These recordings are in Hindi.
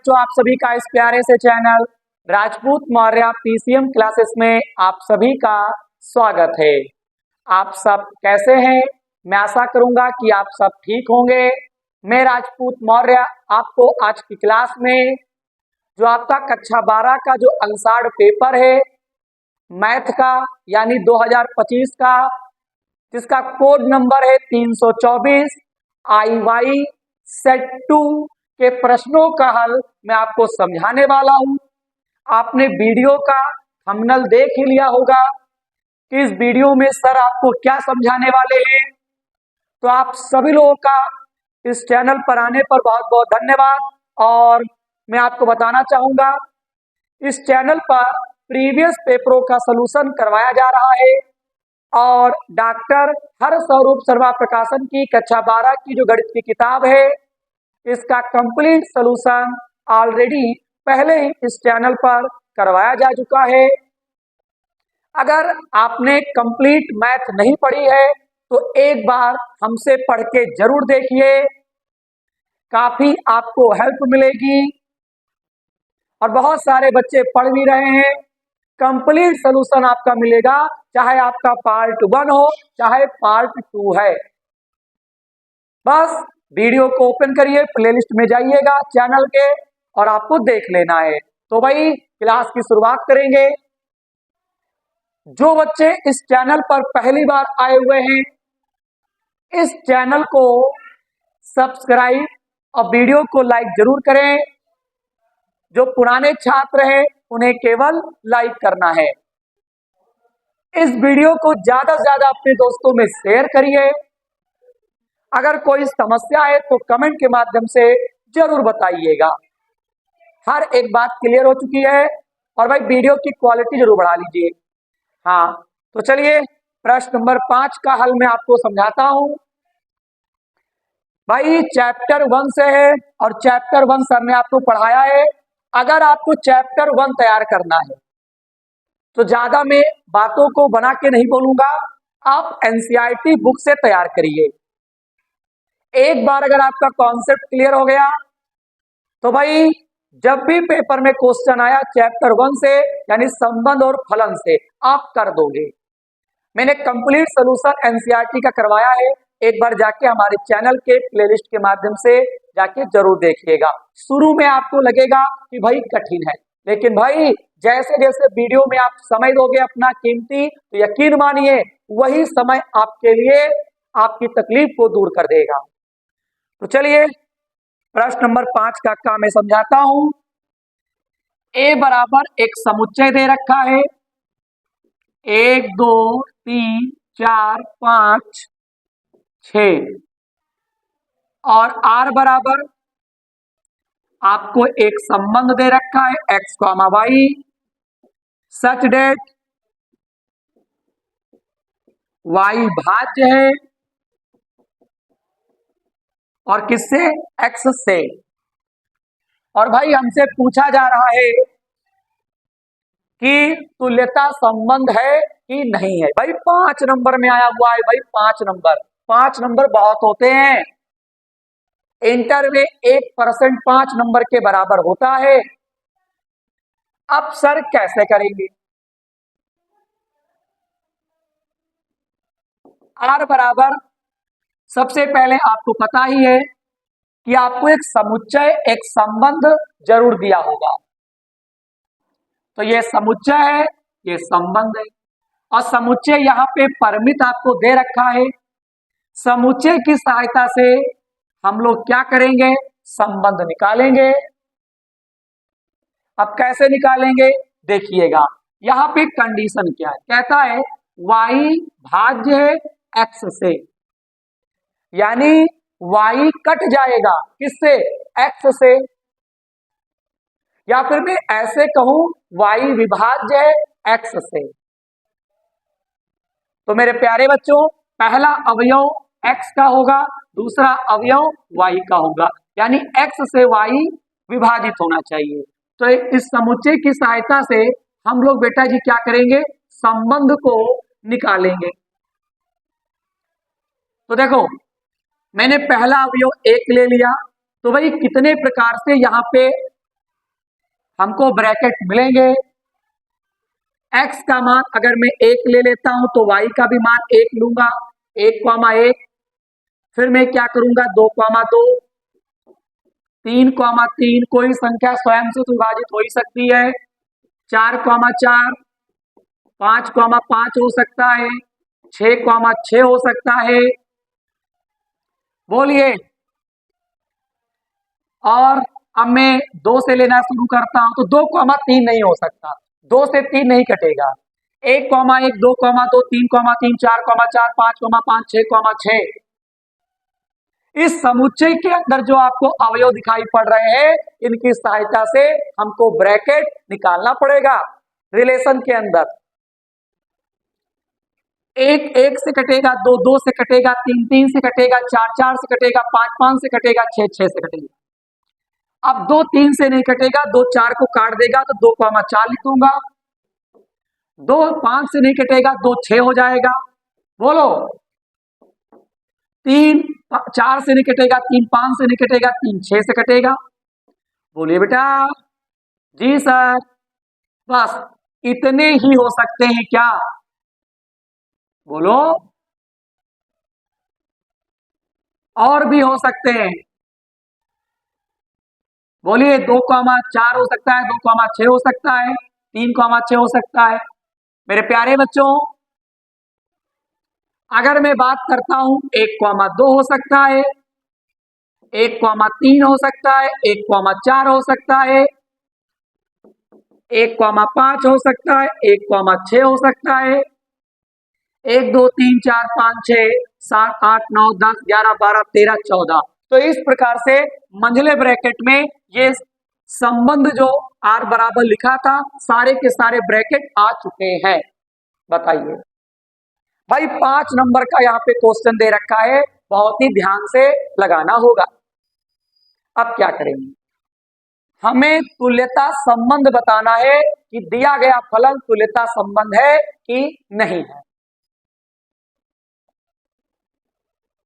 बच्चों, आप सभी का इस प्यारे से channel Rajput Maurya PCM classes में आप सभी का स्वागत है। आप सब कैसे हैं? मैं आशा करूंगा कि आप सब ठीक होंगे। मैं राजपूत मौर्य आपको आज की क्लास में जो आपका कक्षा 12 का जो अनसार्ड पेपर है मैथ का यानी 2025 का, जिसका कोड नंबर है 324 IY सेट 2 के प्रश्नों का हल मैं आपको समझाने वाला हूं। आपने वीडियो का थंबनेल देख ही लिया होगा कि इस वीडियो में सर आपको क्या समझाने वाले हैं। तो आप सभी लोगों का इस चैनल पर आने पर बहुत बहुत धन्यवाद। और मैं आपको बताना चाहूंगा, इस चैनल पर प्रीवियस पेपरों का सलूशन करवाया जा रहा है और डॉक्टर हरस्वरूप शर्मा प्रकाशन की कक्षा 12 की जो गणित की किताब है, इसका कंप्लीट सलूशन ऑलरेडी पहले ही इस चैनल पर करवाया जा चुका है। अगर आपने कंप्लीट मैथ नहीं पढ़ी है तो एक बार हमसे पढ़ के जरूर देखिए, काफी आपको हेल्प मिलेगी। और बहुत सारे बच्चे पढ़ भी रहे हैं। कंप्लीट सलूशन आपका मिलेगा, चाहे आपका पार्ट 1 हो चाहे पार्ट 2 है। बस वीडियो को ओपन करिए, प्लेलिस्ट में जाइएगा चैनल के और आपको देख लेना है। तो भाई क्लास की शुरुआत करेंगे। जो बच्चे इस चैनल पर पहली बार आए हुए हैं, इस चैनल को सब्सक्राइब और वीडियो को लाइक जरूर करें। जो पुराने छात्र हैं उन्हें केवल लाइक करना है। इस वीडियो को ज्यादा से ज्यादा अपने दोस्तों में शेयर करिए। अगर कोई समस्या है तो कमेंट के माध्यम से जरूर बताइएगा। हर एक बात क्लियर हो चुकी है। और भाई वीडियो की क्वालिटी जरूर बढ़ा लीजिए। हाँ, तो चलिए प्रश्न नंबर 5 का हल मैं आपको समझाता हूं। भाई चैप्टर 1 से है और चैप्टर 1 सर ने आपको पढ़ाया है। अगर आपको चैप्टर 1 तैयार करना है तो ज्यादा मैं बातों को बना के नहीं बोलूंगा, आप एनसीईआरटी बुक से तैयार करिए। एक बार अगर आपका कॉन्सेप्ट क्लियर हो गया तो भाई जब भी पेपर में क्वेश्चन आया चैप्टर 1 से यानी संबंध और फलन से, आप कर दोगे। मैंने कंप्लीट सॉल्यूशन एनसीईआरटी का करवाया है, एक बार जाके हमारे चैनल के प्लेलिस्ट के माध्यम से जाके जरूर देखिएगा। शुरू में आपको लगेगा कि भाई कठिन है, लेकिन भाई जैसे जैसे वीडियो में आप समय दोगे अपना कीमती, तो यकीन मानिए वही समय आपके लिए आपकी तकलीफ को दूर कर देगा। तो चलिए प्रश्न नंबर 5 का मैं समझाता हूं। ए बराबर एक समुच्चय दे रखा है, 1 2 3 4 5 6 और आर बराबर आपको एक संबंध दे रखा है x, y सच डेट y भाज्य है और किससे? x से। और भाई हमसे पूछा जा रहा है कि तुल्यता संबंध है कि नहीं है। भाई 5 नंबर में आया हुआ है। भाई 5 नंबर बहुत होते हैं। इंटर में 1% 5 नंबर के बराबर होता है। अब सर कैसे करेंगे? आर बराबर सबसे पहले आपको पता ही है कि आपको एक समुच्चय एक संबंध जरूर दिया होगा। तो ये समुच्चय है, ये संबंध है और समुच्चय यहाँ पे परिमित आपको दे रखा है। समुच्चय की सहायता से हम लोग क्या करेंगे? संबंध निकालेंगे। अब कैसे निकालेंगे देखिएगा। यहाँ पे कंडीशन क्या है? कहता है y भाज्य है x से, यानी y कट जाएगा किससे? x से। या फिर मैं ऐसे कहूं y विभाज्य है x से। तो मेरे प्यारे बच्चों, पहला अवयव x का होगा, दूसरा अवयव y का होगा, यानी x से y विभाजित होना चाहिए। तो इस समुच्चय की सहायता से हम लोग बेटा जी क्या करेंगे? संबंध को निकालेंगे। तो देखो मैंने पहला अवयव 1 ले लिया, तो भाई कितने प्रकार से यहाँ पे हमको ब्रैकेट मिलेंगे। x का मान अगर मैं 1 ले लेता हूं तो y का भी मान 1 लूंगा, 1,1। फिर मैं क्या करूंगा, 2,2, 3,3, कोई संख्या स्वयं से विभाजित हो ही सकती है, 4,4, 5,5 हो सकता है, 6,6 हो सकता है। बोलिए। और अब मैं 2 से लेना शुरू करता हूं तो 2,3 नहीं हो सकता, 2 से 3 नहीं कटेगा। 1,1, 2,2, 3,3, 4,4, 5,5, 6,6। इस समुच्चय के अंदर जो आपको अवयव दिखाई पड़ रहे हैं, इनकी सहायता से हमको ब्रैकेट निकालना पड़ेगा। रिलेशन के अंदर 1 1 से कटेगा, 2 2 से कटेगा, 3 3 से कटेगा, 4 4 से कटेगा, 5 5 से कटेगा, 6 6 से कटेगा। अब 2 3 से नहीं कटेगा, 2 4 को काट देगा तो 2,4 लिख दूंगा। 2 5 से नहीं कटेगा, 2 6 हो जाएगा। बोलो। 3 4 से नहीं कटेगा, 3 5 से नहीं कटेगा, 3 6 से कटेगा। बोलिए बेटा। जी सर। बस इतने ही हो सकते हैं क्या? बोलो। और भी हो सकते हैं। बोलिए। 2,4 हो सकता है, 2,6 हो सकता है, 3,6 हो सकता है। मेरे प्यारे बच्चों, अगर मैं बात करता हूं 1,2 हो सकता है, 1,3 हो सकता है, 1,4 हो सकता है, 1,5 हो सकता है, 1,6 हो सकता है, 1 2 3 4 5 6 7 8 9 10 11 12 13 14। तो इस प्रकार से मंझले ब्रैकेट में ये संबंध जो r बराबर लिखा था, सारे के सारे ब्रैकेट आ चुके हैं। बताइए भाई, 5 नंबर का यहाँ पे क्वेश्चन दे रखा है, बहुत ही ध्यान से लगाना होगा। अब क्या करेंगे, हमें तुल्यता संबंध बताना है कि दिया गया फलन तुल्यता संबंध है कि नहीं है।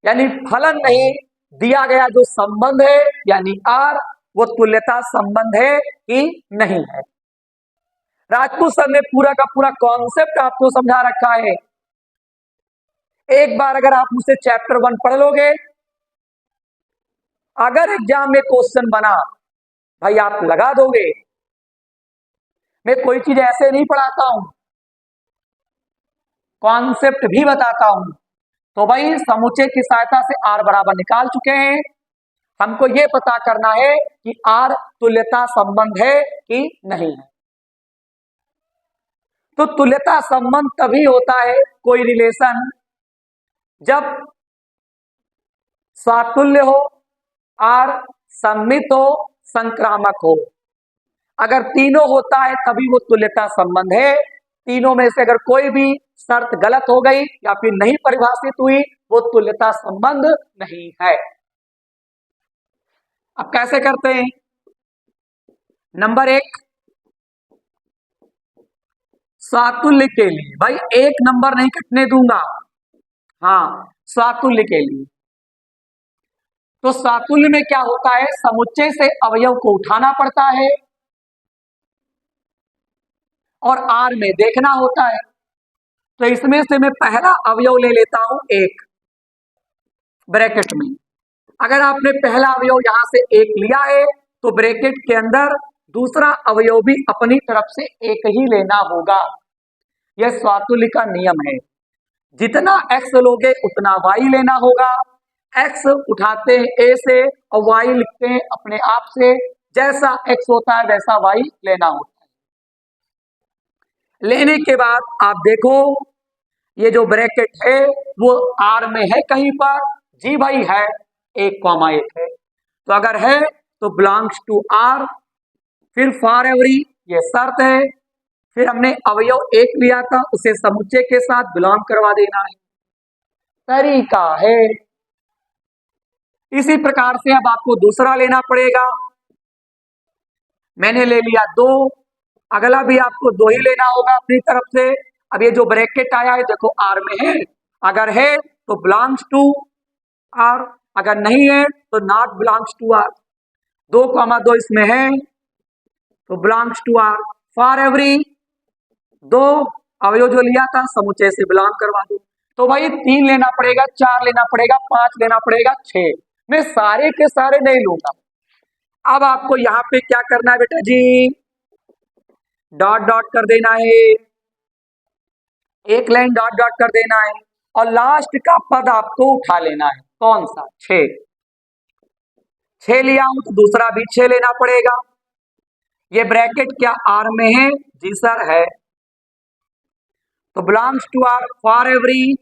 यानी फलन नहीं, दिया गया जो संबंध है यानी r, वो तुल्यता संबंध है कि नहीं है। राजपूत सर ने पूरा का पूरा कॉन्सेप्ट आपको समझा रखा है। एक बार अगर आप मुझसे चैप्टर 1 पढ़ लोगे, अगर एग्जाम में क्वेश्चन बना, भाई आप लगा दोगे। मैं कोई चीज ऐसे नहीं पढ़ाता हूं, कॉन्सेप्ट भी बताता हूं। तो भाई समुच्चय की सहायता से r बराबर निकाल चुके हैं। हमको यह पता करना है कि r तुल्यता संबंध है कि नहीं है। तो तुल्यता संबंध तभी होता है कोई रिलेशन जब स्वातुल्य हो, r सममित हो, संक्रामक हो। अगर तीनों होता है तभी वो तुल्यता संबंध है। तीनों में से अगर कोई भी शर्त गलत हो गई या फिर नहीं परिभाषित हुई, वो तुल्यता संबंध नहीं है। अब कैसे करते हैं? नंबर 1, स्वातुल्य के लिए भाई 1 नंबर नहीं कटने दूंगा। हाँ, स्वातुल्य के लिए। तो स्वातुल्य में क्या होता है, समुच्चय से अवयव को उठाना पड़ता है और r में देखना होता है। तो इसमें से मैं पहला अवयव ले लेता हूं 1 ब्रैकेट में। अगर आपने पहला अवयव यहां से 1 लिया है तो ब्रैकेट के अंदर दूसरा अवयव भी अपनी तरफ से 1 ही लेना होगा। यह स्वातुल्य का नियम है। जितना x लोगे उतना y लेना होगा। x उठाते हैं a से और y लिखते हैं अपने आप से। जैसा x होता है वैसा y लेना होता है। लेने के बाद आप देखो, ये जो ब्रैकेट है वो r में है कहीं पर? जी भाई है, 1,1 है। तो अगर है तो बिलोंग्स टू r। फिर फॉर एवरी, ये शर्त है। फिर हमने अवयव 1 लिया था, उसे समुच्चय के साथ बिलोंग करवा देना है। तरीका है। इसी प्रकार से अब आपको दूसरा लेना पड़ेगा। मैंने ले लिया 2, अगला भी आपको 2 ही लेना होगा अपनी तरफ से। अब ये जो ब्रैकेट आया है देखो r में है, अगर है तो बिलोंग्स टू r, अगर नहीं है तो नॉट बिलोंग्स टू r। 2,2 इसमें है, तो belongs to R. For every, दो अवयव जो लिया था समुच्चय से बिलोंग करवा दो। तो भाई 3 लेना पड़ेगा, 4 लेना पड़ेगा, 5 लेना पड़ेगा, 6। मैं सारे के सारे नहीं लूंगा। अब आपको यहाँ पे क्या करना है बेटा जी, डॉट डॉट कर देना है, एक लाइन डॉट डॉट कर देना है, और लास्ट का पद आपको उठा लेना है। कौन सा? 6। 6 लिया हूं तो दूसरा भी 6 लेना पड़ेगा। ये ब्रैकेट क्या आर में है? जी सर है। तो belongs to R, for every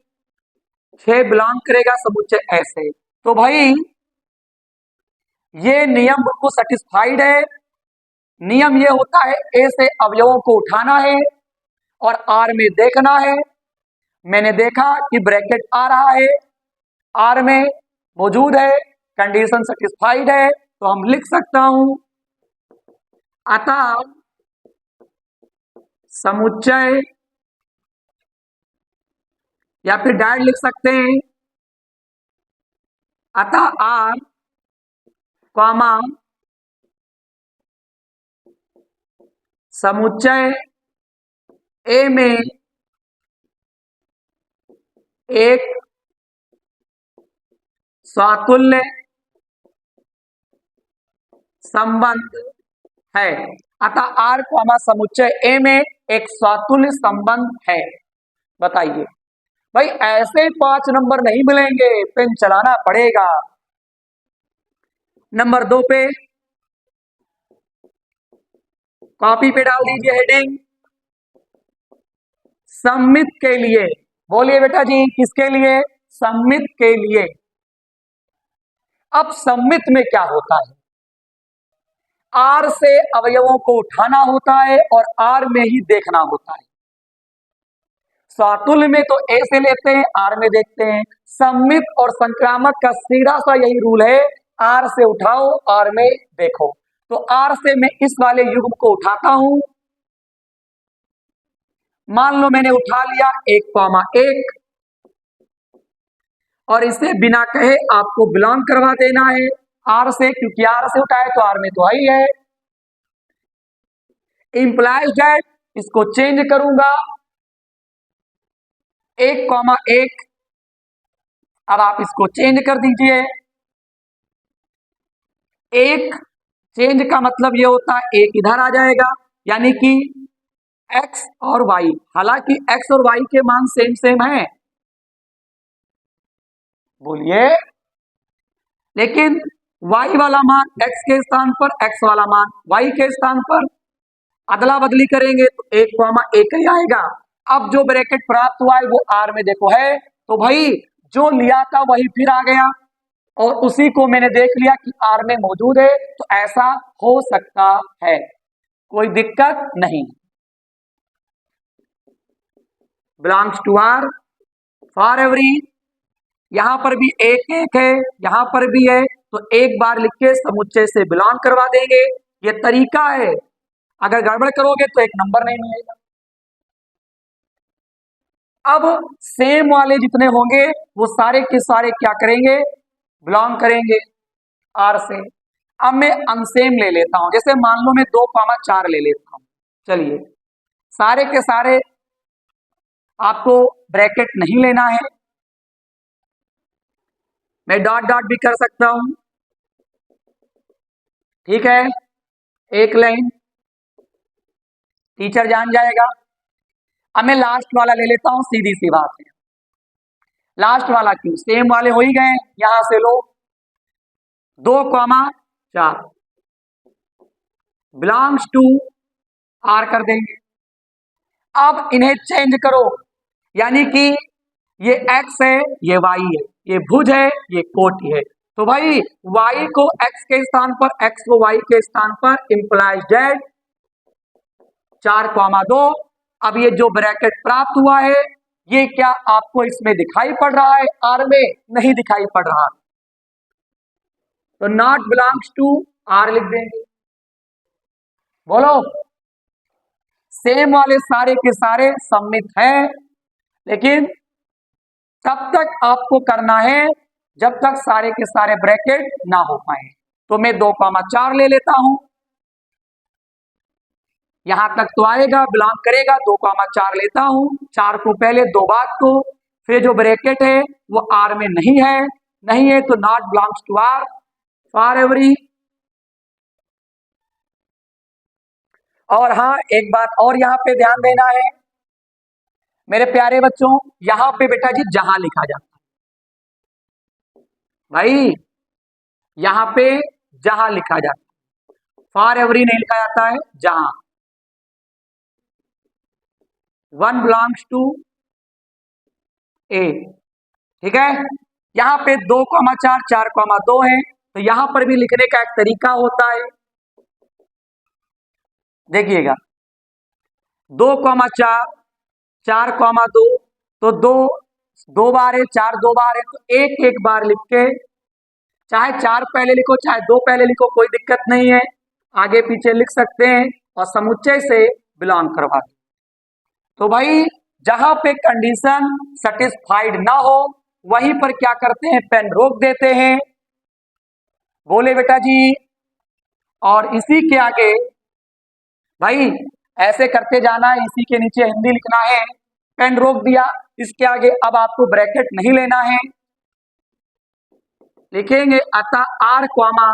6 belong करेगा समुच्चय ऐसे। तो भाई ये नियम बिल्कुल सेटिस्फाइड है। नियम ये होता है ए से अवयवों को उठाना है और आर में देखना है। मैंने देखा कि ब्रैकेट आ रहा है, आर में मौजूद है, कंडीशन सेटिस्फाइड है, तो हम लिख सकता हूं अतः समुच्चय, या फिर डायरेक्ट लिख सकते हैं अतः आर कॉमा समुच्चय ए में एक स्वातुल्य संबंध है। अतः आर कॉमा समुच्चय ए में एक स्वातुल्य संबंध है। बताइए भाई, ऐसे 5 नंबर नहीं मिलेंगे, पेन चलाना पड़ेगा। नंबर 2 पे कॉपी पे डाल दीजिए हेडिंग सम्मित के लिए। बोलिए बेटा जी, किसके लिए? सम्मित के लिए। अब सम्मित में क्या होता है? आर से अवयवों को उठाना होता है और आर में ही देखना होता है। स्वातुल्य में तो ए से लेते हैं, आर में देखते हैं। सम्मित और संक्रामक का सीधा सा यही रूल है, आर से उठाओ, आर में देखो। तो आर से मैं इस वाले युग्म को उठाता हूं। मान लो मैंने उठा लिया 1,1 और इसे बिना कहे आपको बिलोंग करवा देना है आर से, क्योंकि आर से उठाए तो आर में तो आई है। इंप्लाइज दैट, इसको चेंज करूंगा 1,1। अब आप इसको चेंज कर दीजिए। एक चेंज का मतलब ये होता है एक इधर आ जाएगा, यानी कि x और y। हालांकि x और y के मान सेम सेम हैं, बोलिए, लेकिन y वाला मान x के स्थान पर, x वाला मान y के स्थान पर अदला बदली करेंगे तो 1,1 ही आएगा। अब जो ब्रैकेट प्राप्त हुआ है वो आर में देखो है, तो भाई जो लिया था वही फिर आ गया और उसी को मैंने देख लिया कि आर में मौजूद है, तो ऐसा हो सकता है, कोई दिक्कत नहीं। Belongs to R, for every, यहां पर भी 1,1 है, यहां पर भी है, तो एक बार लिख के समुच्चय से बिलोंग करवा देंगे। ये तरीका है, अगर गड़बड़ करोगे तो एक नंबर नहीं मिलेगा। अब सेम वाले जितने होंगे वो सारे के सारे क्या करेंगे? बिलोंग करेंगे आर से। अब मैं अनसेम ले लेता हूं, जैसे मान लो मैं 2,4 ले लेता हूं। चलिए, सारे के सारे आपको ब्रैकेट नहीं लेना है, मैं डॉट डॉट भी कर सकता हूं, ठीक है, एक लाइन, टीचर जान जाएगा। अब मैं लास्ट वाला ले लेता हूं, सीधी सी बात है। लास्ट वाला क्यों? सेम वाले हो ही गए, यहां से लो 2,4 बिलोंग्स टू आर कर देंगे। अब इन्हें चेंज करो, यानी कि ये x है, ये y है, ये भुज है, ये कोटि है। तो भाई y को x के स्थान पर, x को y के स्थान पर, इंप्लाइज दैट 4,2। अब ये जो ब्रैकेट प्राप्त हुआ है ये क्या आपको इसमें दिखाई पड़ रहा है? आर में नहीं दिखाई पड़ रहा, तो नॉट बिलोंग्स टू आर लिख देंगे। बोलो, सेम वाले सारे के सारे सम्मित हैं, लेकिन तब तक आपको करना है जब तक सारे के सारे ब्रैकेट ना हो पाए। तो मैं 2,4 ले लेता हूं, यहां तक तो आएगा, बिलोंग करेगा, 2,4 लेता हूं, 4 को पहले, 2 बाद को, फिर जो ब्रैकेट है वो आर में नहीं है, नहीं है तो not belongs to R, for every. और हाँ, एक बात और यहां पे ध्यान देना है मेरे प्यारे बच्चों, यहां पे बेटा जी जहां लिखा जाता है भाई, यहां पे जहां लिखा जाता है, फॉर एवरी नहीं लिखा जाता है, जहां। 1 बिलोंग्स टू ए, ठीक है। यहां पे 2,4, 4,2 है, तो यहां पर भी लिखने का एक तरीका होता है, देखिएगा 2,4, 4,2, तो दो बार है, 4 2 बार है, तो एक एक बार लिख के, चाहे 4 पहले लिखो चाहे 2 पहले लिखो, कोई दिक्कत नहीं है, आगे पीछे लिख सकते हैं और समुच्चय से बिलोंग करवा दो। तो भाई जहां पे कंडीशन सेटिस्फाइड ना हो वहीं पर क्या करते हैं, पेन रोक देते हैं, बोले बेटा जी। और इसी के आगे भाई ऐसे करते जाना है, इसी के नीचे हिंदी लिखना है, पेन रोक दिया, इसके आगे अब आपको ब्रैकेट नहीं लेना है, लिखेंगे अतः आर कॉमा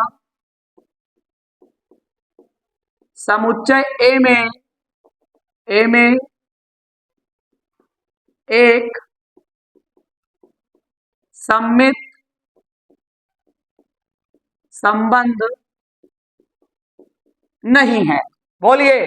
समुच्चय ए में एक सम्मित संबंध नहीं है। बोलिए,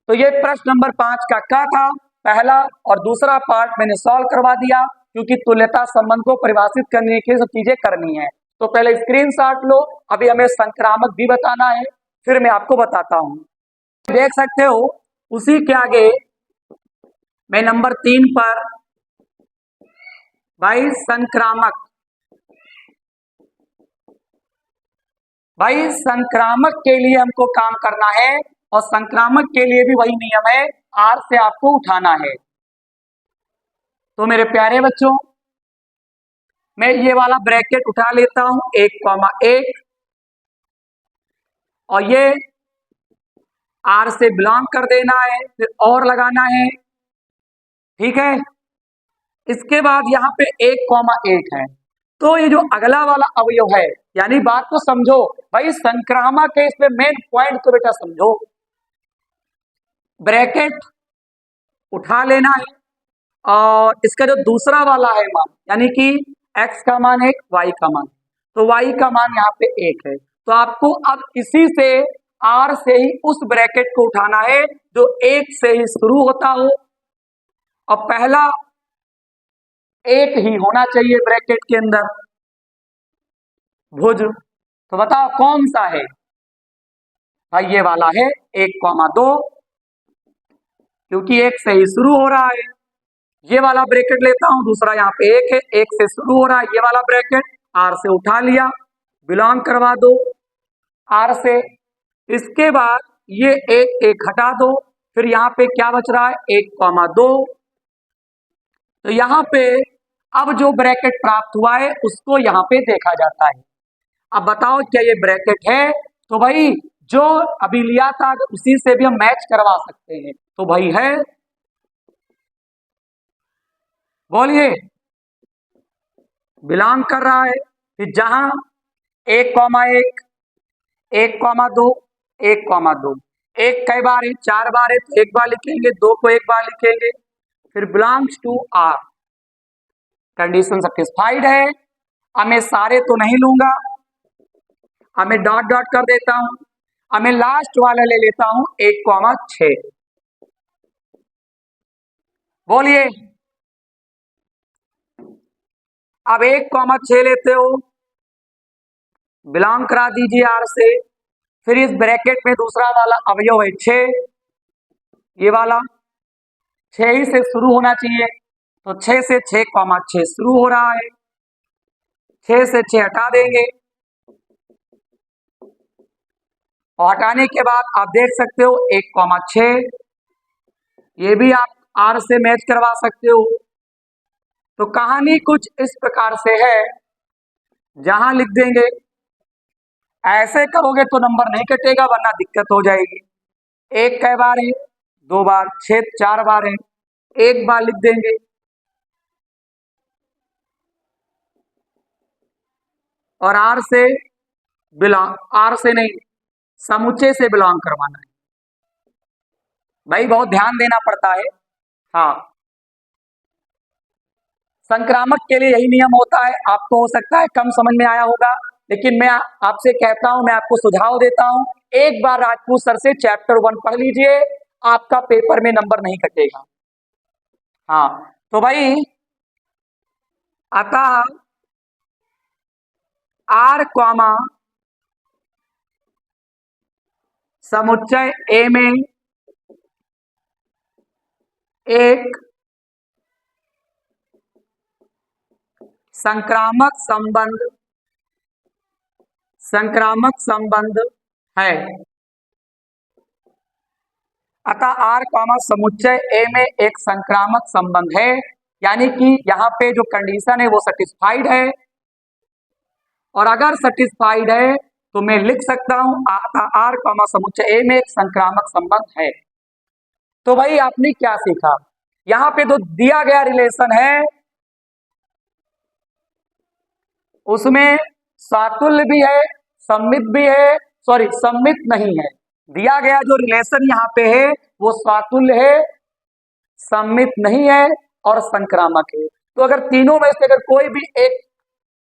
तो ये प्रश्न नंबर 5 का क्या था, पहला और दूसरा पार्ट मैंने सॉल्व करवा दिया, क्योंकि तुल्यता संबंध को परिभाषित करने की सब चीजें करनी है। तो पहले स्क्रीनशॉट लो, अभी हमें संक्रामक भी बताना है, फिर मैं आपको बताता हूं। देख सकते हो उसी के आगे मैं नंबर 3 पर भाई संक्रामक, भाई संक्रामक के लिए हमको काम करना है, और संक्रामक के लिए भी वही नियम है, आर से आपको उठाना है। तो मेरे प्यारे बच्चों, मैं ये वाला ब्रैकेट उठा लेता हूं, 1,1, और ये आर से बिलोंग कर देना है, फिर और लगाना है, ठीक है। इसके बाद यहां पे 1,8 है, तो ये जो अगला वाला अवयव है, यानी बात को समझो भाई, संक्रामक है, इसमें मेन पॉइंट तो बेटा समझो, ब्रैकेट उठा लेना है, और इसका जो दूसरा वाला है मान, यानी कि x का मान है, y का मान, तो y का मान यहाँ पे 1 है, तो आपको अब इसी से r से ही उस ब्रैकेट को उठाना है जो 1 से ही शुरू होता हो, और पहला 1 ही होना चाहिए ब्रैकेट के अंदर, भुज। तो बताओ कौन सा है भाई, ये वाला है 1,2, क्योंकि 1 से ही शुरू हो रहा है। ये वाला ब्रैकेट लेता हूं, दूसरा यहाँ पे 1 है, 1 से शुरू हो रहा है, ये वाला ब्रैकेट आर से उठा लिया, बिलोंग करवा दो आर से। इसके बाद ये 1 हटा दो, फिर यहाँ पे क्या बच रहा है, 1,2, तो यहाँ पे अब जो ब्रैकेट प्राप्त हुआ है उसको यहाँ पे देखा जाता है। अब बताओ क्या ये ब्रैकेट है, तो भाई जो अभी लिया था उसी से भी हम मैच करवा सकते हैं, तो भाई है, बोलिए, बिलोंग कर रहा है। कि जहां 1,1, 1,2, 1,2, 1 कई बार है, 4 बार है, तो 1 बार लिखेंगे, 2 को 1 बार लिखेंगे, फिर belongs to R, condition satisfied है। अब मैं सारे तो नहीं लूंगा, अब मैं डॉट डॉट कर देता हूं, अब मैं लास्ट वाला ले लेता हूं 1,6, बोलिए, अब 1,6 लेते हो, बिलोंग करा दीजिए आर से, फिर इस ब्रैकेट में दूसरा वाला अवयव है 6, ये वाला 6 ही से शुरू होना चाहिए, तो 6 से 6,6 शुरू हो रहा है, 6 से 6 हटा देंगे, और हटाने के बाद आप देख सकते हो 1,6, ये भी आप आर से मैच करवा सकते हो। तो कहानी कुछ इस प्रकार से है, जहां लिख देंगे ऐसे करोगे तो नंबर नहीं कटेगा, वरना दिक्कत हो जाएगी। एक कै बार है, 2 बार, छेद 4 बार है, एक बार लिख देंगे। और आर से बिलोंग, आर से नहीं, समुच्चय से बिलोंग करवाना है भाई, बहुत ध्यान देना पड़ता है। हाँ, संक्रामक के लिए यही नियम होता है। आपको हो सकता है कम समझ में आया होगा, लेकिन मैं आपसे कहता हूं, मैं आपको सुझाव देता हूं, एक बार राजपूत सर से चैप्टर 1 पढ़ लीजिए, आपका पेपर में नंबर नहीं कटेगा। हाँ, तो भाई अतः आर कॉमा समुच्चय ए में एक संक्रामक संबंध है। अतः आर कॉमा समुच्चय ए में एक संक्रामक संबंध है, यानी कि यहाँ पे जो कंडीशन है वो सेटिस्फाइड है। और अगर सेटिस्फाइड है तो मैं लिख सकता हूं अतः आर कॉमा समुच्चय ए में एक संक्रामक संबंध है। तो भाई आपने क्या सीखा, यहाँ पे जो दिया गया रिलेशन है उसमें सातुल्य भी है, सम्मित भी है, सॉरी सम्मित नहीं है। दिया गया जो रिलेशन यहाँ पे है वो सातुल्य है, सम्मित नहीं है और संक्रामक है। तो अगर तीनों में से अगर कोई भी एक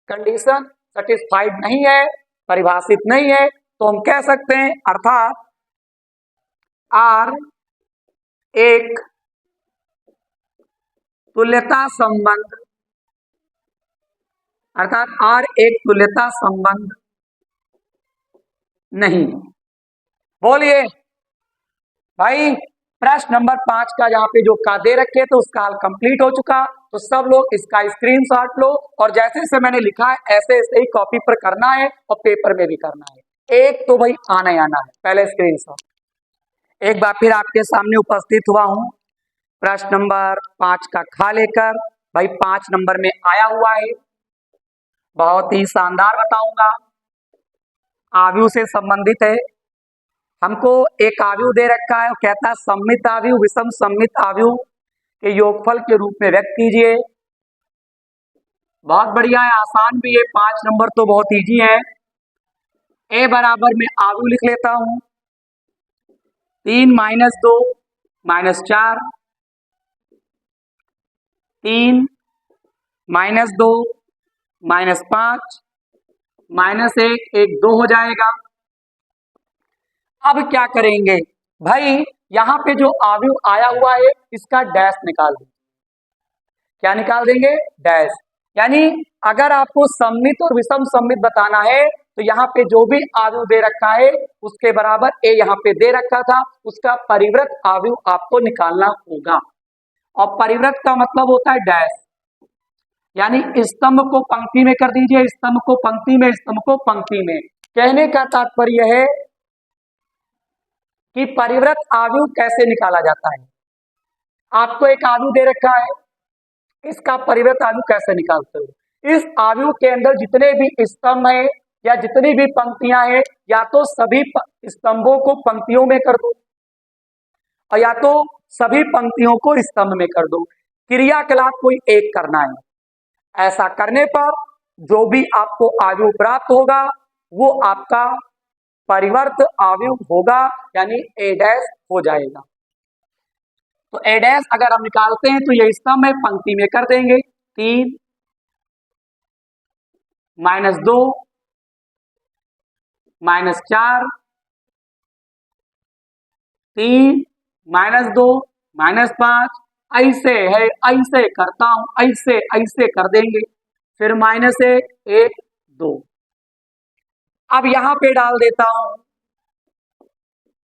कंडीशन सेटिस्फाइड नहीं है, परिभाषित नहीं है, तो हम कह सकते हैं अर्थात आर एक तुल्यता संबंध, अर्थात आर एक तुल्यता संबंध नहीं। बोलिए भाई, प्रश्न नंबर 5 का यहाँ पे जो का दे रखे तो उसका हल कंप्लीट हो चुका, तो सब लोग इसका स्क्रीनशॉट लो और जैसे जैसे मैंने लिखा है ऐसे ऐसे ही कॉपी पर करना है और पेपर में भी करना है। एक तो भाई आना ही आना है, पहले स्क्रीनशॉट। एक बार फिर आपके सामने उपस्थित हुआ हूं प्रश्न नंबर 5 का खा लेकर। भाई 5 नंबर में आया हुआ है, बहुत ही शानदार बताऊंगा, आयु से संबंधित है। हमको एक आयु दे रखा है, कहता है सम्मित आयु विषम सम्मित आयु के योगफल के रूप में व्यक्त कीजिए। बहुत बढ़िया है, आसान भी है, 5 नंबर तो बहुत इजी है। ए बराबर में आयु लिख लेता हूं, 3 - 2 - 4, 3 - 2 - 5 -1, 1 2 हो जाएगा। अब क्या करेंगे भाई, यहाँ पे जो आयु आया हुआ है इसका डैश निकाल देंगे। क्या निकाल देंगे? डैश। यानी अगर आपको सम्मित और विषम सम्मित बताना है तो यहाँ पे जो भी आयु दे रखा है उसके बराबर ए यहाँ पे दे रखा था, उसका परिवृत आयु आपको निकालना होगा। और परिवृत का मतलब होता है डैश, यानी स्तंभ को पंक्ति में कर दीजिए, स्तंभ को पंक्ति में, स्तंभ को पंक्ति में। कहने का तात्पर्य है कि परिवृत आयु कैसे निकाला जाता है। आपको एक आयु दे रखा है, इसका परिवृत आयु कैसे निकालते हो। इस आयु के अंदर जितने भी स्तंभ है या जितनी भी पंक्तियां हैं, या तो सभी स्तंभों को पंक्तियों में कर दो और या तो सभी पंक्तियों को स्तंभ में कर दो। क्रियाकलाप कोई एक करना है। ऐसा करने पर जो भी आपको आयु प्राप्त होगा वो आपका परिवर्त आयु होगा, यानी ए डैश हो जाएगा। तो ए डैश अगर हम निकालते हैं तो ये स्तंभ में पंक्ति में कर देंगे, 3 - 2 - 4, 3 - 2 - 5, ऐसे है, ऐसे करता हूं, ऐसे ऐसे कर देंगे, फिर -1 1 2। अब यहां पे डाल देता हूं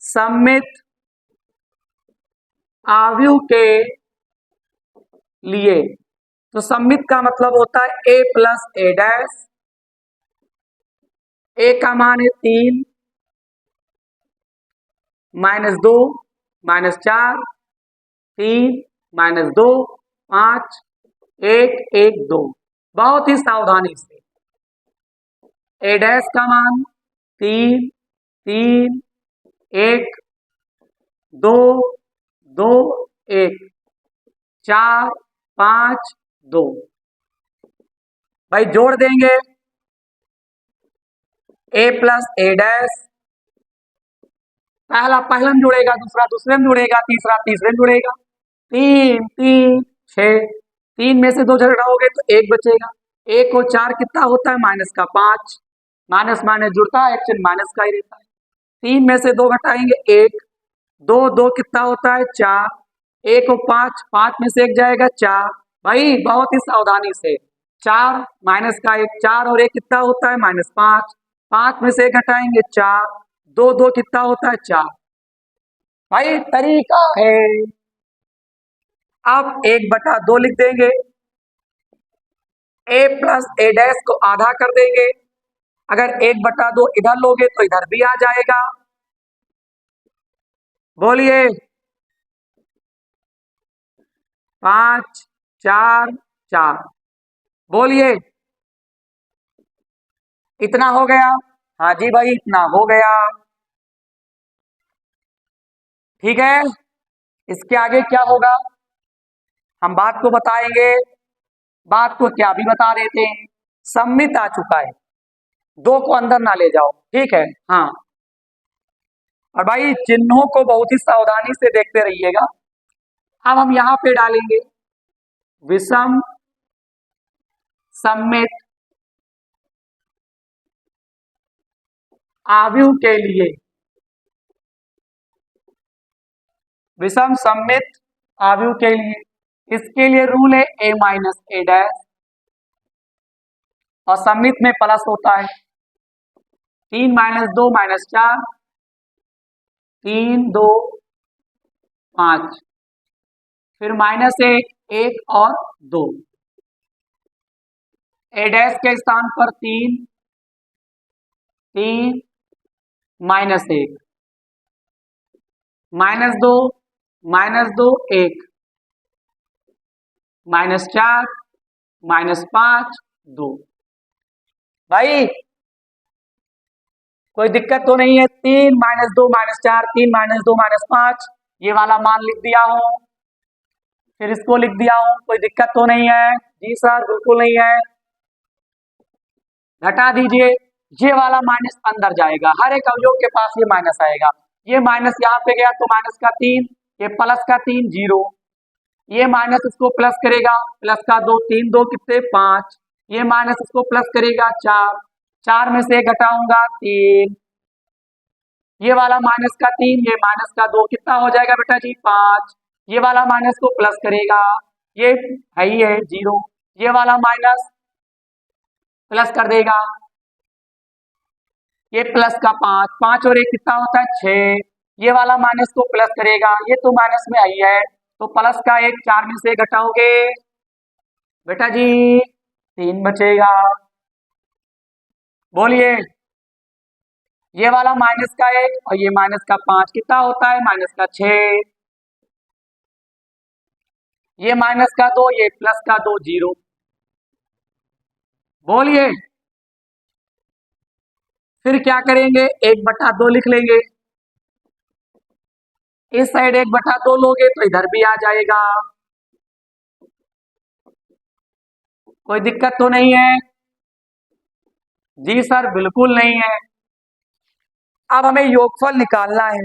सम्मित आयु के लिए। तो सम्मित का मतलब होता है ए प्लस ए डैश। ए का मान है 3 - 2 - 4, 3 - 2 5 1 1 2। बहुत ही सावधानी से ए डैश का मान तीन, तीन, एक, दो, दो, एक, चार, पांच, दो। भाई जोड़ देंगे, ए प्लस ए डैश, पहला पहले में जुड़ेगा, दूसरा दूसरे में जुड़ेगा, तीसरा तीसरे में जुड़ेगा। तीन, तीन, छह, तीन में से दो घटाओगे तो एक बचेगा। एक और चार कितना होता है? माइनस का पांच। माइनस माइनस जुड़ता है, एक्शन माइनस का ही रहता है। तीन में से दो घटाएंगे एक, दो दो कितना होता है? चार। एक और पांच, पांच में से एक जाएगा चार। भाई बहुत ही सावधानी से, चार माइनस का एक, चार और एक कितना होता है? माइनस पांच। पांच में से एक घटाएंगे चार, दो दो कितना होता है? चार। भाई तरीका है। अब एक बटा दो लिख देंगे, ए प्लस ए डैश को आधा कर देंगे। अगर एक बटा दो इधर लोगे तो इधर भी आ जाएगा। बोलिए, पांच, चार, चार। बोलिए, इतना हो गया? हाँ जी भाई, इतना हो गया। ठीक है, इसके आगे क्या होगा हम बात को बताएंगे। बात को क्या भी बता देते हैं, सम्मित आ चुका है, दो को अंदर ना ले जाओ। ठीक है, हाँ। और भाई चिन्हों को बहुत ही सावधानी से देखते रहिएगा। अब हम यहां पे डालेंगे विषम सम्मित आव्यूह के लिए, विषम सम्मित आव्यूह के लिए इसके लिए रूल है ए माइनस ए डैश, और सम्मित में प्लस होता है। तीन माइनस दो माइनस चार, तीन दो पांच, फिर माइनस एक, एक और दो। ए डैश के स्थान पर तीन, तीन माइनस एक, माइनस दो एक, माइनस चार, माइनस पांच, दो। भाई कोई दिक्कत तो नहीं है? तीन माइनस दो माइनस चार, तीन माइनस दो माइनस पांच, ये वाला मान लिख दिया हूं, फिर इसको लिख दिया हूं, कोई दिक्कत तो नहीं है? जी सर, बिल्कुल नहीं है। घटा दीजिए, ये वाला माइनस अंदर जाएगा, हर एक अवयव के पास ये माइनस आएगा। ये माइनस यहाँ पे गया तो माइनस का तीन, ये प्लस का तीन, जीरो। ये माइनस इसको प्लस करेगा, प्लस का दो, तीन दो कितने? पांच। ये माइनस इसको प्लस करेगा, चार। चार में से घटाऊंगा तीन, ये वाला माइनस का तीन, ये माइनस का दो, कितना हो जाएगा बेटा जी? पांच। ये वाला माइनस को प्लस करेगा, ये है ही है जीरो। ये वाला माइनस प्लस कर देगा, ये प्लस का पांच, पांच और एक कितना होता है? छह। ये वाला माइनस को प्लस करेगा, ये तो माइनस में आई है, तो प्लस का एक, चार में से घटाओगे बेटा जी तीन बचेगा। बोलिए, ये वाला माइनस का एक और ये माइनस का पांच, कितना होता है? माइनस का छह। ये माइनस का दो, ये प्लस का दो, जीरो। बोलिए, फिर क्या करेंगे? एक बटा दो लिख लेंगे, इस साइड एक बटा दो लोगे तो इधर भी आ जाएगा। कोई दिक्कत तो नहीं है? जी सर, बिल्कुल नहीं है। अब हमें योगफल निकालना है।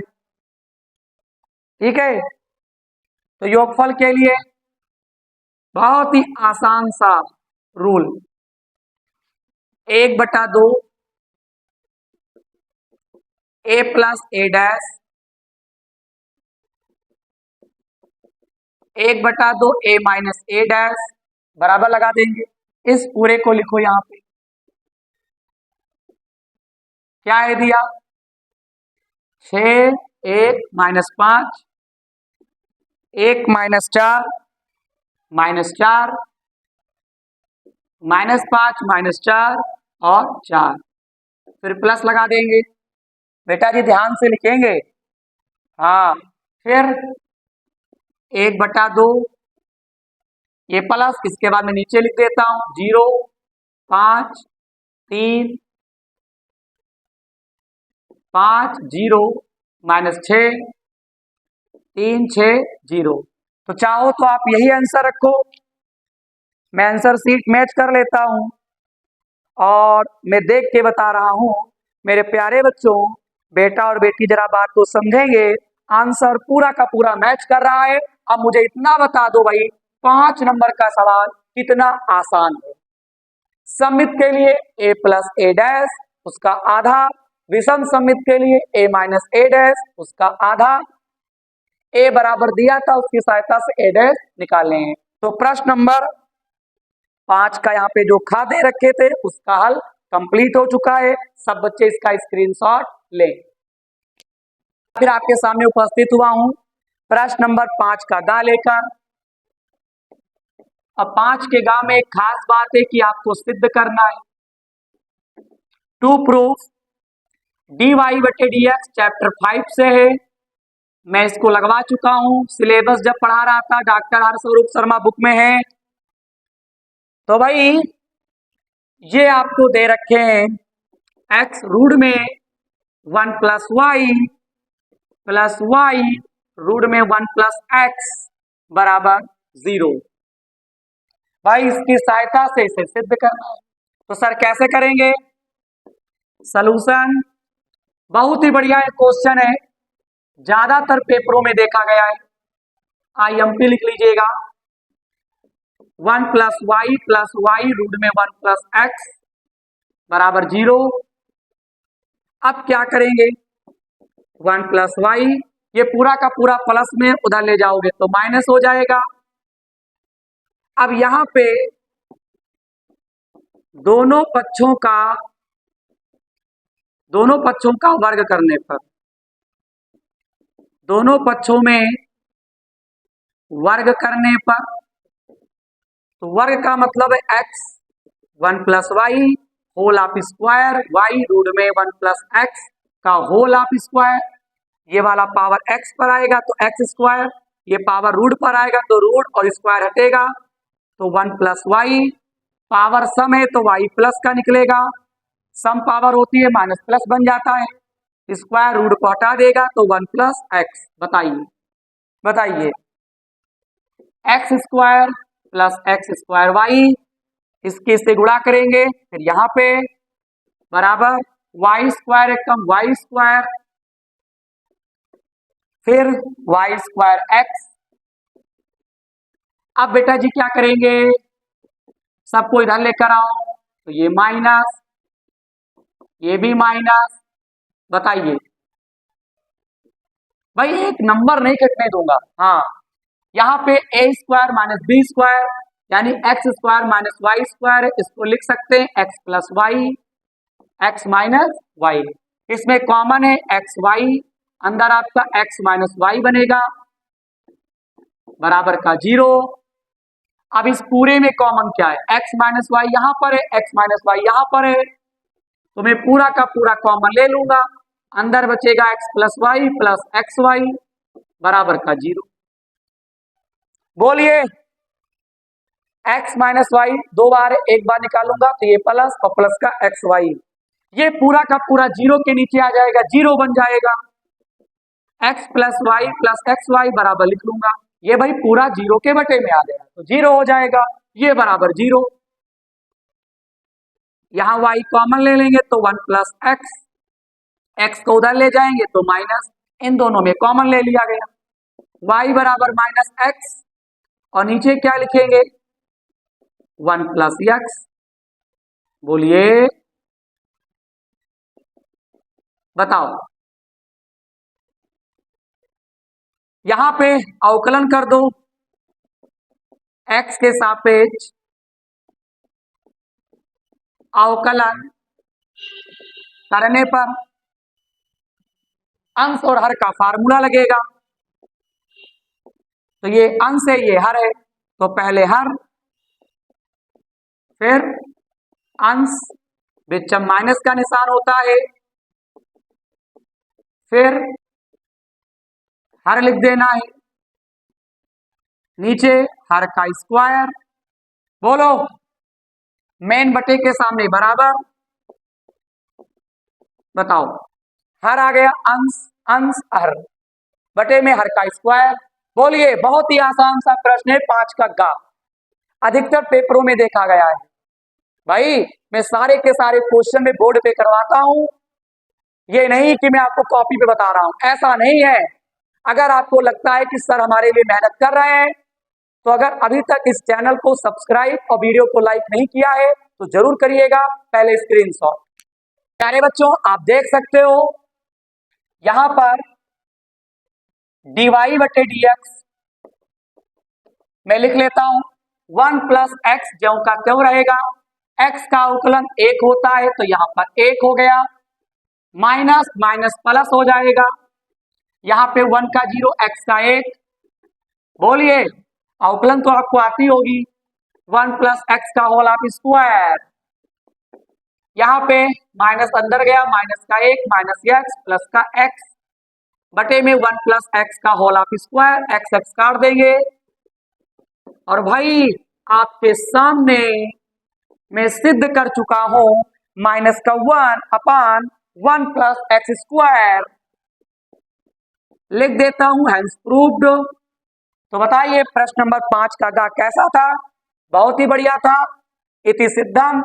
ठीक है, तो योगफल के लिए बहुत ही आसान सा रूल, एक बटा दो ए प्लस ए डैश, एक बटा दो ए माइनस ए डैश, बराबर लगा देंगे। इस पूरे को लिखो यहां पे, क्या है दिया? छह, एक माइनस पांच, एक माइनस चार, माइनस चार, माइनस पांच, माइनस चार और चार, फिर प्लस लगा देंगे। बेटा जी ध्यान से लिखेंगे, हाँ। फिर एक बटा दो, ये प्लस, इसके बाद मैं नीचे लिख देता हूं जीरो, पांच, तीन, 5 0 -6 3 6 0। तो चाहो तो आप यही आंसर रखो, मैं आंसर सीट मैच कर लेता हूं और मैं देख के बता रहा हूं। मेरे प्यारे बच्चों, बेटा और बेटी जरा बात को समझेंगे, आंसर पूरा का पूरा मैच कर रहा है। अब मुझे इतना बता दो भाई, 5 नंबर का सवाल कितना आसान है। सममित के लिए a प्लस ए डैश उसका आधा, विषम सममित के लिए a माइनस ए डैश उसका आधा। a बराबर दिया था, उसकी सहायता से a डैश निकालने हैं। तो प्रश्न नंबर 5 का यहाँ पे जो खा दे रखे थे उसका हल कंप्लीट हो चुका है। सब बच्चे इसका स्क्रीनशॉट लें। फिर आपके सामने उपस्थित हुआ हूं प्रश्न नंबर 5 का गा लेकर। अब 5 के गा में एक खास बात है कि आपको सिद्ध करना है। टू प्रूफ dy बटे dx चैप्टर 5 से है। मैं इसको लगवा चुका हूं, सिलेबस जब पढ़ा रहा था डॉक्टर हर्षरूप शर्मा बुक में है। तो भाई ये आपको दे रखे हैं x रूट में 1 प्लस वाई रूट में 1 प्लस एक्स बराबर 0। भाई इसकी सहायता से इसे सिद्ध करना है। तो सर कैसे करेंगे? सॉल्यूशन बहुत ही बढ़िया एक क्वेश्चन है, ज्यादातर पेपरों में देखा गया है। IMP लिख लीजिएगा, 1 प्लस वाई रूट में 1 प्लस एक्स बराबर 0। अब क्या करेंगे? 1 प्लस वाई, ये पूरा का पूरा प्लस में उधर ले जाओगे तो माइनस हो जाएगा। अब यहां पे दोनों पक्षों का वर्ग करने पर, दोनों पक्षों में वर्ग करने पर, तो वर्ग का मतलब है x 1 plus Y whole of square, Y root में 1 प्लस एक्स का होल ऑफ स्क्वायर। ये वाला पावर x पर आएगा तो एक्स स्क्वायर, ये पावर रूट पर आएगा तो रूट और स्क्वायर हटेगा तो 1 प्लस वाई। पावर सम है तो y प्लस का निकलेगा, सम पावर होती है माइनस प्लस बन जाता है, स्क्वायर रूट को हटा देगा तो 1 प्लस एक्स। बताइए X square plus X square Y, इसके से गुणा करेंगे फिर यहाँ पे बराबर वाई स्क्वायर एकदम वाई स्क्वायर, फिर वाई स्क्वायर एक्स। अब बेटा जी क्या करेंगे? सबको इधर लेकर आओ, तो ये माइनस, ये भी माइनस। बताइए भाई एक नंबर नहीं कटने दूंगा। हाँ, यहाँ पे a square minus b square यानी x square minus y square, इसको लिख सकते हैं x plus y, x minus y. इसमें कॉमन है एक्स वाई, अंदर आपका एक्स माइनस वाई बनेगा बराबर का 0। अब इस पूरे में कॉमन क्या है? एक्स माइनस वाई यहाँ पर है, एक्स माइनस वाई यहाँ पर है, तो मैं पूरा का पूरा कॉमन ले लूंगा, अंदर बचेगा X plus Y plus X Y बराबर का 0। बोलिए x माइनस वाई दो बार, एक बार निकालूंगा तो ये प्लस और प्लस का एक्स वाई, ये पूरा का पूरा 0 के नीचे आ जाएगा, 0 बन जाएगा। x plus Y plus X Y बराबर लिख लूंगा, ये भाई पूरा 0 के बटे में आ गया तो 0 हो जाएगा, ये बराबर 0। यहां y कॉमन ले लेंगे तो 1 प्लस एक्स, एक्स को उधर ले जाएंगे तो माइनस, इन दोनों में कॉमन ले लिया गया, y बराबर माइनस एक्स और नीचे क्या लिखेंगे? 1 प्लस एक्स। बोलिए बताओ, यहां पे अवकलन कर दो, x के सापेक्ष अवकलन करने पर अंश और हर का फार्मूला लगेगा, तो ये अंश है ये हर है, तो पहले हर फिर अंश, बीच में माइनस का निशान होता है, फिर हर लिख देना है, नीचे हर का स्क्वायर। बोलो मेन बटे के सामने बराबर, बताओ हर आ गया, अंश अंश हर बटे में हर का स्क्वायर। बोलिए, बहुत ही आसान सा प्रश्न है, 5 का गा, अधिकतर पेपरों में देखा गया है। भाई मैं सारे के सारे क्वेश्चन में बोर्ड पे करवाता हूं, ये नहीं कि मैं आपको कॉपी पे बता रहा हूं, ऐसा नहीं है। अगर आपको लगता है कि सर हमारे लिए मेहनत कर रहे हैं, तो अगर अभी तक इस चैनल को सब्सक्राइब और वीडियो को लाइक नहीं किया है तो जरूर करिएगा। पहले स्क्रीनशॉट। प्यारे बच्चों, आप देख सकते हो यहां पर dy बटे dx मैं लिख लेता हूं 1 प्लस एक्स ज्यों का त्यों रहेगा। x का अवकलन 1 होता है तो यहां पर 1 हो गया, माइनस माइनस प्लस हो जाएगा, यहां पे 1 का 0, x का 1। बोलिए, अवकलन तो आपको आती होगी, 1 प्लस एक्स का होल ऑफ स्क्वायर। यहां पे माइनस अंदर गया, माइनस का 1 माइनस एक्स प्लस का एक्स बटे में 1 प्लस एक्स का whole of square, X X काट देंगे। और भाई आपके सामने मैं सिद्ध कर चुका हूं माइनस का 1 अपान 1 प्लस एक्स स्क्वायर, लिख देता हूं हैंस प्रूव्ड। तो बताइए प्रश्न नंबर 5 का गा कैसा था? बहुत ही बढ़िया था, इति सिद्धम।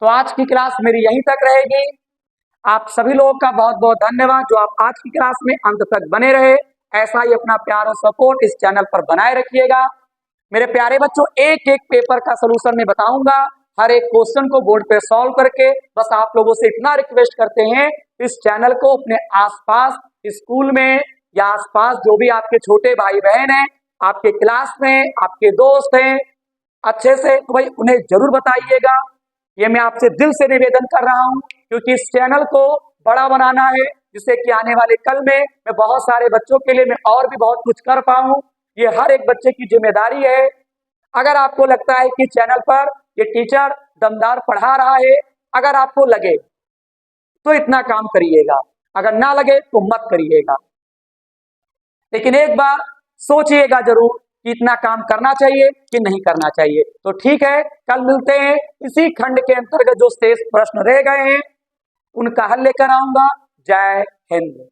तो आज की क्लास मेरी यहीं तक रहेगी। आप सभी लोगों का बहुत बहुत धन्यवाद जो आप आज की क्लास में अंत तक बने रहे। ऐसा ही अपना प्यार और सपोर्ट इस चैनल पर बनाए रखिएगा। मेरे प्यारे बच्चों, एक एक पेपर का सलूशन मैं बताऊंगा, हर एक क्वेश्चन को बोर्ड पे सॉल्व करके। बस आप लोगों से इतना रिक्वेस्ट करते हैं, इस चैनल को अपने आसपास स्कूल में या आसपास जो भी आपके छोटे भाई बहन हैं, आपके क्लास में आपके दोस्त हैं, अच्छे से तो भाई उन्हें जरूर बताइएगा। ये मैं आपसे दिल से निवेदन कर रहा हूं, क्योंकि इस चैनल को बड़ा बनाना है, जिससे कि आने वाले कल में मैं बहुत सारे बच्चों के लिए मैं और भी बहुत कुछ कर पाऊं। ये हर एक बच्चे की जिम्मेदारी है। अगर आपको लगता है कि चैनल पर ये टीचर दमदार पढ़ा रहा है, अगर आपको लगे तो इतना काम करिएगा, अगर ना लगे तो मत करिएगा, लेकिन एक बार सोचिएगा जरूर कि इतना काम करना चाहिए कि नहीं करना चाहिए। तो ठीक है, कल मिलते हैं। इसी खंड के अंतर्गत जो शेष प्रश्न रह गए हैं उनका हल लेकर आऊंगा। जय हिंद।